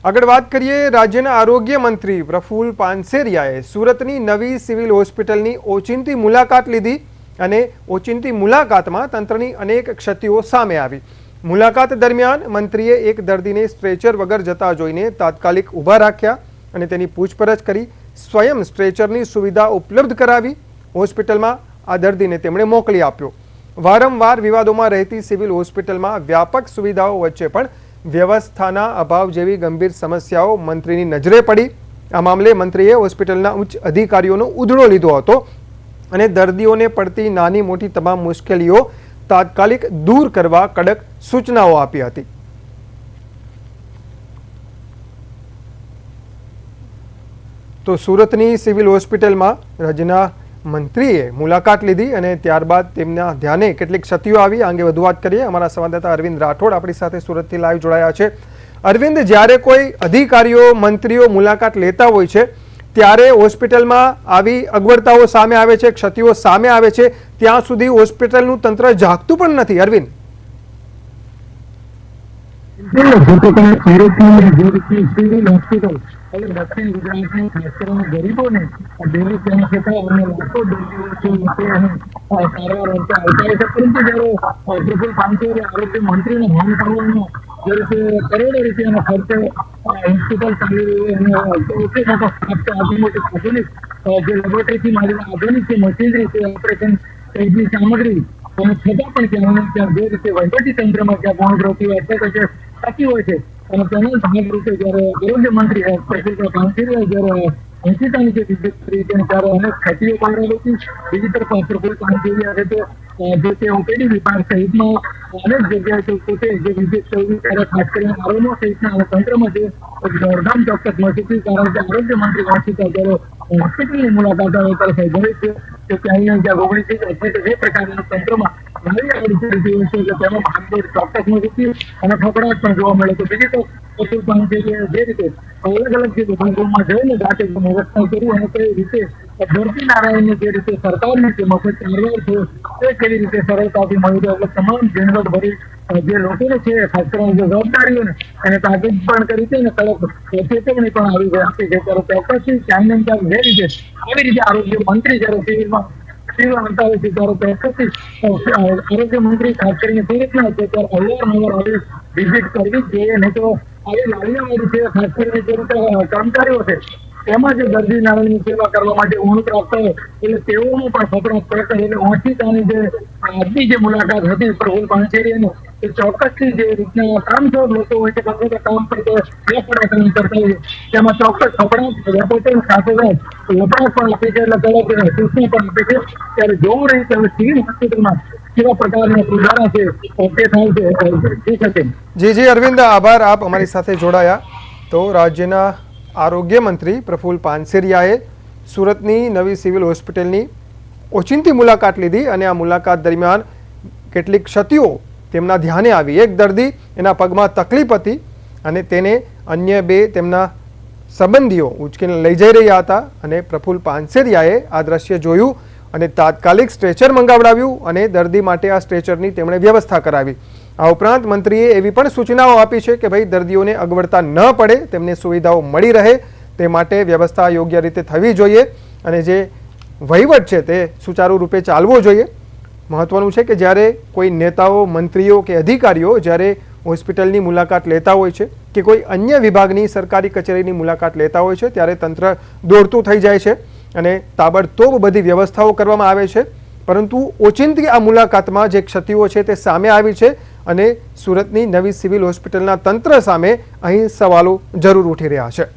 આગળ વાત કરીએ રાજ્યના આરોગ્ય મંત્રી પ્રફુલ પાનસેરિયાએ સુરતની નવી સિવિલ હોસ્પિટલની ઓચિંતી મુલાકાત લીધી અને ઓચિંતી મુલાકાતમાં તંત્રની અનેક ક્ષતિઓ સામે આવી। મુલાકાત દરમિયાન મંત્રીએ એક દર્દીને સ્ટ્રેચર વગર જતા જોઈને તાત્કાલિક ઊભા રાખ્યા અને તેની પૂછપરછ કરી સ્વયં સ્ટ્રેચરની સુવિધા ઉપલબ્ધ કરાવી હોસ્પિટલમાં આ દર્દીને તેમણે મોકલી આપ્યો। વારંવાર વિવાદોમાં રહેતી સિવિલ હોસ્પિટલમાં વ્યાપક સુવિધાઓ વચ્ચે પણ વ્યવસ્થાના અભાવ જેવી ગંભીર સમસ્યાઓ મંત્રીની નજરે પડી। આ મામલે મંત્રીએ હોસ્પિટલના ઉચ્ચ અધિકારીઓનો ઉધડો લીધો હતો અને દર્દીઓને પડતી નાની મોટી તમામ મુશ્કેલીઓ તાત્કાલિક દૂર કરવા કડક સૂચનાઓ આપી હતી। તો સુરતની સિવિલ હોસ્પિટલમાં રાજ્યના મંત્રીએ મુલાકાત લીધી અને ત્યારબાદ તેમના ધ્યાને કેટલીક ક્ષતિઓ આવી। આ અંગે વધુ વાત કરીએ। અમારા સંવાદદાતા અરવિંદ રાઠોડ આપણી સાથે સુરતથી લાઈવ જોડાયા છે। અરવિંદ, જ્યારે કોઈ અધિકારીઓ મંત્રીઓ મુલાકાત લેતા હોય છે ત્યારે હોસ્પિટલમાં આવી અગવડતાઓ સામે આવે છે, ક્ષતિઓ સામે આવે છે, ત્યાં સુધી હોસ્પિટલનું તંત્ર જાગતું પણ નથી। અરવિંદ, दक्षिण गुजरात में खास कर गरीबों ने डेली कहने से लाखों सारवार होता है। परंतु जયારે પ્રફુલ પાનસેરિયા આરોગ્ય મંત્રીને હેન્ડ કરવાનો જે રીતે કરોડો રૂપિયાનો ખર્ચે હોસ્પિટલ ચાલી રહી સૌથી મોટો સ્ટાફ છે, આધુનિક જે લેબોરેટરીથી માંડીને આધુનિક જે મશીનરી છે, ઓપરેશન ની સામગ્રી, અને છતાં પણ ત્યાં જે રીતે વહીવટી તંત્રમાં ત્યાં પૂર્ણપ્રતિ થતી હોય છે અને તેના ભાગરૂપે જયારે આરોગ્ય મંત્રી પ્રફુલ પાનસેરિયા જયારે અંશિતાની જે વિઝિટ કરી ત્યારે અનેક ક્ષતિઓ બહાર આવી હતી। બીજી તરફ પ્રફુલ પાનસેરિયા છે જે તે ઓપીડી વિભાગ સહિતમાં અનેક જગ્યાએ પોતે જે વિઝિટ કરી ત્યારે ખાસ કરીને આરોગ્ય સહિતના તંત્રમાં જે દોડધામ ચોક્કસ મળતી હતી, કારણ કે આરોગ્ય મંત્રી અંશિતા જયારે હોસ્પિટલની મુલાકાત આવે ત્યારે સ્વાભાવિક છે કે ત્યાં ઓગણીસ જે પ્રકારના તંત્રમાં નવી આવડી હોય છે કે તેમાં ભાગદોડ ચોક્કસ મળતી અને ફકડાટ પણ જોવા મળે। તો બીજી તો પ્રફુલ પાનસેરિયા જે રીતે અલગ અલગ જે વિભાગોમાં જઈને જાતે વ્યવસ્થા કરી અને કઈ રીતે દર્દી નારાયણની જે રીતે સરકારની જે મફત સારવાર છે તે કેવી રીતે સરળતાથી મળી રહે, એટલે તમામ ઝીણવટ ભરી જે લોકોને છે ખાસ કરીને જે જવાબદારીઓને એને તાકીદ પણ કરી છે અને કડક ચેતવણી પણ આપી છે। ત્યારે ચોક્કસથી ક્યાંય ને ક્યાંક જે રીતે આવી રીતે આરોગ્ય મંત્રી જયારે સિવિલમાં આવતા હોય છે ત્યારે ચોક્કસથી આરોગ્ય મંત્રી ખાસ કરીને તે રીતના છે ત્યારે અવારનવાર આવી વિઝિટ કરવી જ જોઈએ। નહીં તો આવી લાવીને છે ખાસ કરીને જે રીતે કર્મચારીઓ છે તેમાં જે દર્દી નારાયણની સેવા કરવા માટે ઊણ પ્રાપ્ત હોય એટલે તેઓનો પણ ફકડાટ પડતો। એટલે ઓછીતાની જે આજની જે મુલાકાત હતી પ્રફુલ પાનસેરિયાની એ ચોક્કસથી જે રીતના કામચોર લોકો હોય છે ગમે તે કામ પર કામ કરતા હોય તેમાં ચોક્કસ ફકડાટ રેપોર્ટિંગ સાથે વપરાશ પણ આપે છે, એટલે કડક સૂચના પણ આપે છે। ત્યારે જોવું રહી કે હવે સિવિલ હોસ્પિટલમાં કેવા પ્રકારના સુધારા છે તે થાય છે। જી અરવિંદ, આભાર, આપ અમારી સાથે જોડાયા। તો રાજ્યના આરોગ્ય મંત્રી પ્રફુલ પાનસેરિયાએ સુરતની નવી સિવિલ હોસ્પિટલની ઓચિંતી મુલાકાત લીધી અને આ મુલાકાત દરમિયાન કેટલીક ક્ષતિઓ તેમના ધ્યાને આવી। એક દર્દી, એના પગમાં તકલીફ હતી અને તેને અન્ય બે તેમના સંબંધીઓ ઉચકીને લઈ જઈ રહ્યા હતા અને પ્રફુલ પાનસેરિયાએ આ દ્રશ્ય જોયું અને તાત્કાલિક સ્ટ્રેચર મંગાવડાવ્યું અને દર્દી માટે આ સ્ટ્રેચરની તેમણે વ્યવસ્થા કરાવી। આ ઉપરાંત મંત્રીએ એવી પણ સૂચનાઓ આપી છે કે ભાઈ દર્દીઓને અગવડતા ન પડે, તેમને સુવિધાઓ મળી રહે તે માટે વ્યવસ્થા યોગ્ય રીતે થવી જોઈએ અને જે વહીવટ છે તે સુચારુ રૂપે ચાલવો જોઈએ। મહત્વનું છે કે જ્યારે કોઈ નેતાઓ, મંત્રીઓ કે અધિકારીઓ જ્યારે હોસ્પિટલની મુલાકાત લેતા હોય છે કે કોઈ અન્ય વિભાગની સરકારી કચેરીની મુલાકાત લેતા હોય છે ત્યારે તંત્ર દોડતું થઈ જાય છે અને તાબડતોબ બધી વ્યવસ્થાઓ કરવામાં આવે છે, પરંતુ ઓચિંતી આ મુલાકાતમાં જે ક્ષતિઓ છે તે સામે આવી છે અને સુરતની નવી સિવિલ હોસ્પિટલના તંત્ર સામે અહીં સવાલો જરૂર ઉઠી રહ્યા છે।